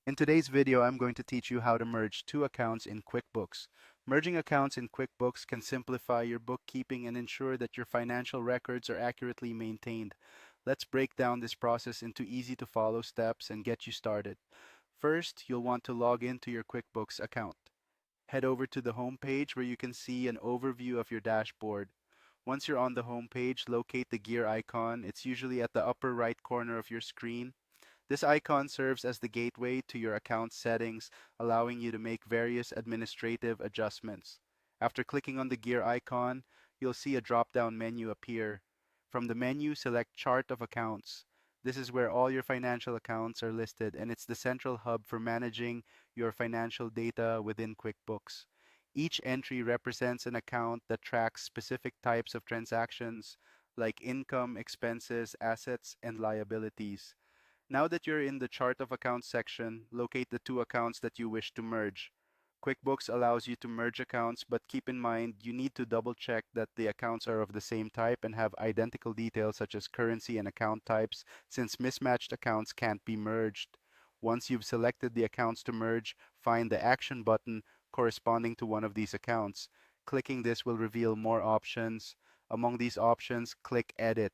In today's video, I'm going to teach you how to merge two accounts in QuickBooks. Merging accounts in QuickBooks can simplify your bookkeeping and ensure that your financial records are accurately maintained. Let's break down this process into easy to follow steps and get you started. First, you'll want to log into your QuickBooks account. Head over to the home page where you can see an overview of your dashboard. Once you're on the home page, locate the gear icon. It's usually at the upper right corner of your screen. This icon serves as the gateway to your account settings, allowing you to make various administrative adjustments. After clicking on the gear icon, you'll see a drop-down menu appear. From the menu, select Chart of Accounts. This is where all your financial accounts are listed, and it's the central hub for managing your financial data within QuickBooks. Each entry represents an account that tracks specific types of transactions like income, expenses, assets, and liabilities. Now that you're in the chart of accounts section, locate the two accounts that you wish to merge. QuickBooks allows you to merge accounts, but keep in mind you need to double check that the accounts are of the same type and have identical details such as currency and account types, since mismatched accounts can't be merged. Once you've selected the accounts to merge, find the Action button corresponding to one of these accounts. Clicking this will reveal more options. Among these options, click Edit.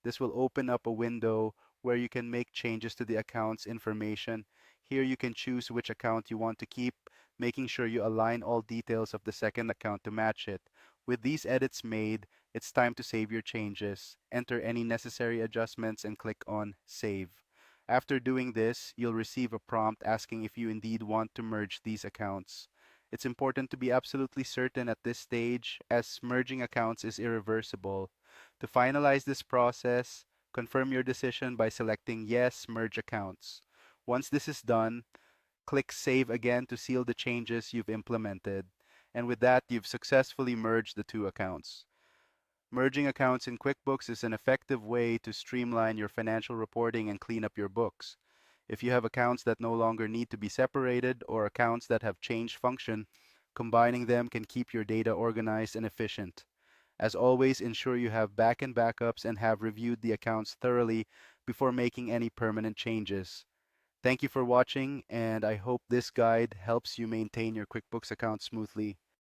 This will open up a window where you can make changes to the account's information. Here you can choose which account you want to keep, making sure you align all details of the second account to match it. With these edits made, it's time to save your changes. Enter any necessary adjustments and click on Save. After doing this, you'll receive a prompt asking if you indeed want to merge these accounts. It's important to be absolutely certain at this stage, as merging accounts is irreversible. To finalize this process, confirm your decision by selecting Yes, Merge Accounts. Once this is done, click Save again to seal the changes you've implemented. And with that, you've successfully merged the two accounts. Merging accounts in QuickBooks is an effective way to streamline your financial reporting and clean up your books. If you have accounts that no longer need to be separated or accounts that have changed function, combining them can keep your data organized and efficient. As always, ensure you have back-end backups and have reviewed the accounts thoroughly before making any permanent changes. Thank you for watching, and I hope this guide helps you maintain your QuickBooks account smoothly.